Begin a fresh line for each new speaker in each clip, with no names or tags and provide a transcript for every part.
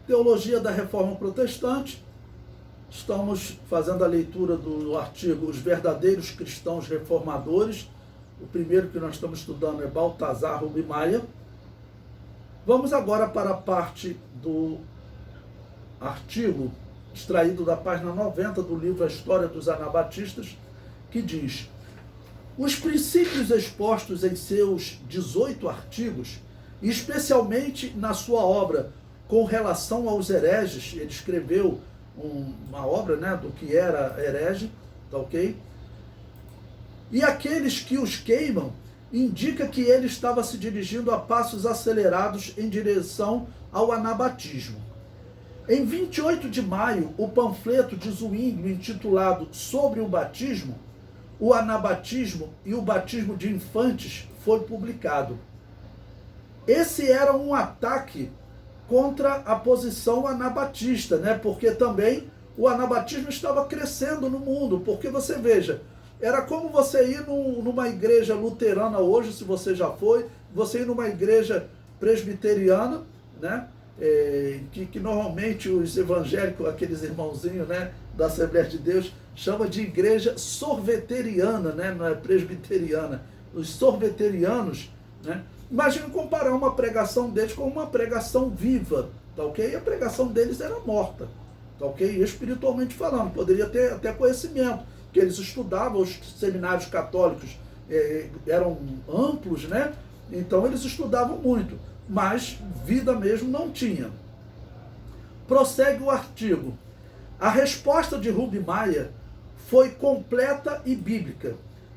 Teologia da Reforma Protestante. Estamos fazendo a leitura do artigo Os Verdadeiros Cristãos Reformadores. O primeiro que nós estamos estudando é Baltazar Rubem Maia. Vamos agora para a parte do artigo extraído da página 90 do livro A História dos Anabatistas, que diz: os princípios expostos em seus 18 artigos, e especialmente na sua obra com relação aos hereges, ele escreveu uma obra, né, do que era herege, tá ok? E aqueles que os queimam, indica que ele estava se dirigindo a passos acelerados em direção ao anabatismo. Em 28 de maio, o panfleto de Zwinglio, intitulado Sobre o Batismo, o Anabatismo e o Batismo de Infantes, foi publicado. Esse era um ataque contra a posição anabatista, né? Porque também o anabatismo estava crescendo no mundo, porque você veja, era como você ir numa igreja luterana hoje, se você já foi, você ir numa igreja presbiteriana, né? Que normalmente os evangélicos, aqueles irmãozinhos, né, da Assembleia de Deus, chama de igreja sorveteriana, né? Não é presbiteriana. Os sorveterianos, né? Imagina comparar uma pregação deles com uma pregação viva, tá ok? A pregação deles era morta, tá ok? Espiritualmente falando, poderia ter até conhecimento, que eles estudavam, os seminários católicos eram amplos, né? Então eles estudavam muito, mas vida mesmo não tinha. Prossegue o artigo. A resposta de Rubem Maia foi completa e bíblica.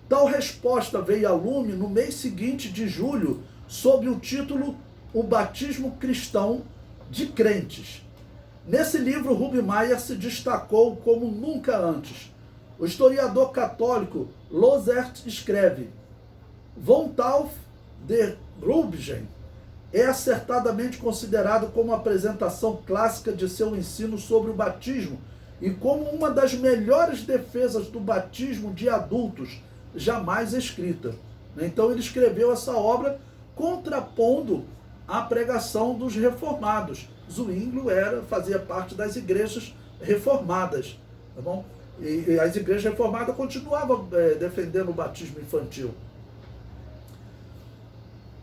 Tal resposta veio a lume no mês seguinte de julho, sob o título O Batismo Cristão de Crentes. Nesse livro, Rubem Maia se destacou como nunca antes. O historiador católico Lozert escreve: Vontalf de Rubgen é acertadamente considerado como a apresentação clássica de seu ensino sobre o batismo e como uma das melhores defesas do batismo de adultos jamais escrita. Então ele escreveu essa obra contrapondo a pregação dos reformados. Zwinglio fazia parte das igrejas reformadas, tá bom? E as igrejas reformadas continuavam defendendo o batismo infantil.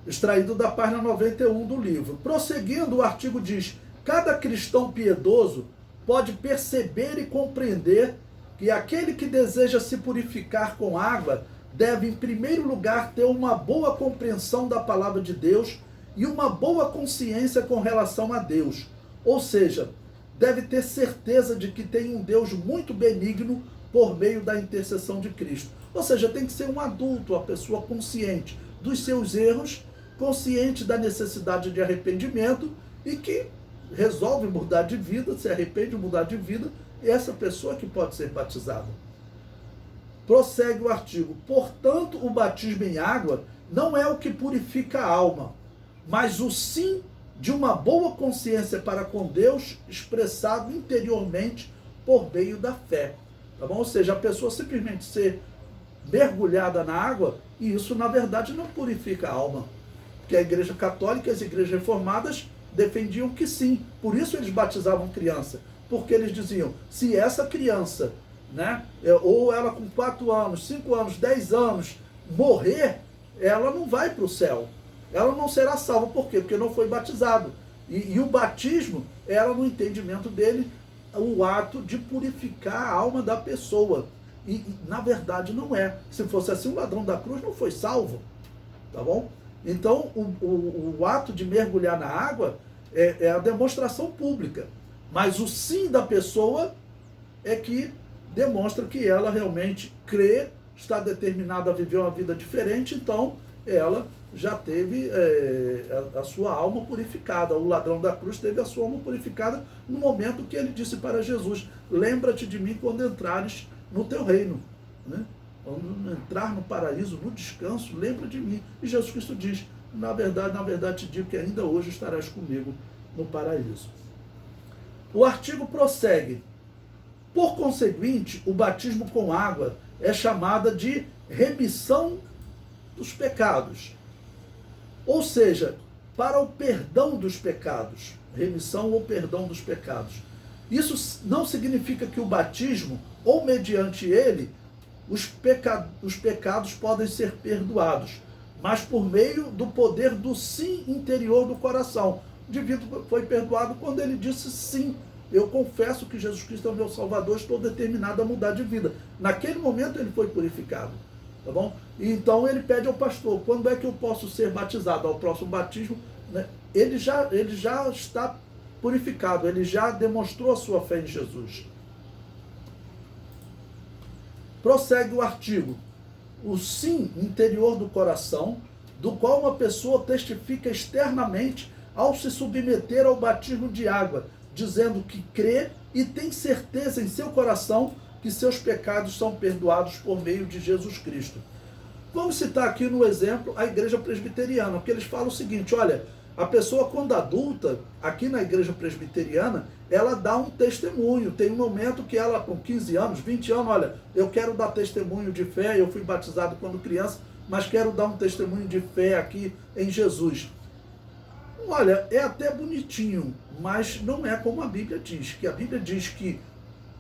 Extraído da página 91 do livro. Prosseguindo, o artigo diz: cada cristão piedoso pode perceber e compreender que aquele que deseja se purificar com água deve, em primeiro lugar, ter uma boa compreensão da palavra de Deus e uma boa consciência com relação a Deus. Ou seja, deve ter certeza de que tem um Deus muito benigno por meio da intercessão de Cristo. Ou seja, tem que ser um adulto, uma pessoa consciente dos seus erros, consciente da necessidade de arrependimento e que resolve mudar de vida, se arrepende de mudar de vida, é essa pessoa que pode ser batizada. Prossegue o artigo. Portanto, o batismo em água não é o que purifica a alma, mas o sim de uma boa consciência para com Deus, expressado interiormente por meio da fé. Tá bom? Ou seja, a pessoa simplesmente ser mergulhada na água, e isso, na verdade, não purifica a alma. Porque a Igreja Católica e as igrejas reformadas defendiam que sim. Por isso eles batizavam criança. Porque eles diziam, se essa criança, né, ou ela com 4 anos, 5 anos, 10 anos, morrer, ela não vai para o céu. Ela não será salva. Por quê? Porque não foi batizado. E o batismo era, no entendimento dele, o ato de purificar a alma da pessoa. E na verdade não é. Se fosse assim, o ladrão da cruz não foi salvo. Tá bom? Então, o ato de mergulhar na água é a demonstração pública. Mas o sim da pessoa é que demonstra que ela realmente crê, está determinada a viver uma vida diferente, então ela já teve a sua alma purificada. O ladrão da cruz teve a sua alma purificada no momento que ele disse para Jesus: lembra-te de mim quando entrares no teu reino, né? Quando entrar no paraíso, no descanso, lembra de mim. E Jesus Cristo diz: na verdade te digo que ainda hoje estarás comigo no paraíso. O artigo prossegue. Por conseguinte, o batismo com água é chamada de remissão dos pecados. Ou seja, para o perdão dos pecados. remissão ou perdão dos pecados. Isso não significa que o batismo, ou mediante ele, os pecados podem ser perdoados, mas por meio do poder do sim interior do coração. O indivíduo foi perdoado quando ele disse sim. Eu confesso que Jesus Cristo é o meu Salvador, estou determinado a mudar de vida. Naquele momento ele foi purificado, tá bom? Então ele pede ao pastor, quando é que eu posso ser batizado? Ao próximo batismo, né? Ele já está purificado, ele já demonstrou a sua fé em Jesus. Prossegue o artigo. O sim interior do coração, do qual uma pessoa testifica externamente ao se submeter ao batismo de água, dizendo que crê e tem certeza em seu coração que seus pecados são perdoados por meio de Jesus Cristo. Vamos citar aqui no exemplo a igreja presbiteriana, porque eles falam o seguinte, olha, a pessoa quando adulta, aqui na igreja presbiteriana, ela dá um testemunho, tem um momento que ela com 15 anos, 20 anos, olha, eu quero dar testemunho de fé, eu fui batizado quando criança, mas quero dar um testemunho de fé aqui em Jesus. Olha, é até bonitinho, mas não é como a Bíblia diz, que a Bíblia diz que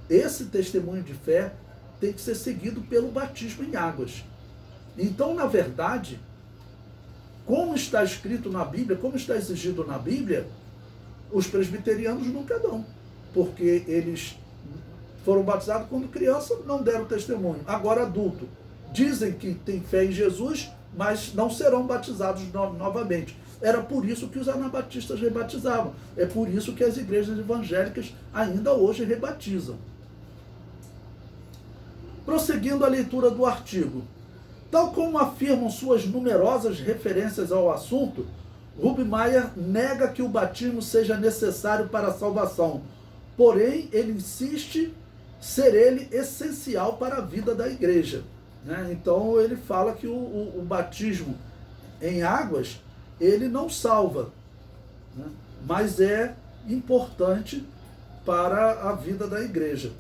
esse testemunho de fé tem que ser seguido pelo batismo em águas. Então, na verdade, como está escrito na Bíblia, como está exigido na Bíblia, os presbiterianos nunca dão, porque eles foram batizados quando criança, não deram testemunho. Agora, adulto, dizem que têm fé em Jesus, mas não serão batizados novamente. Era por isso que os anabatistas rebatizavam. É por isso que as igrejas evangélicas ainda hoje rebatizam. Prosseguindo a leitura do artigo. Tal como afirmam suas numerosas referências ao assunto, Rubmeier nega que o batismo seja necessário para a salvação. Porém, ele insiste ser ele essencial para a vida da igreja, né? Então, ele fala que o batismo em águas, ele não salva, né? Mas é importante para a vida da igreja.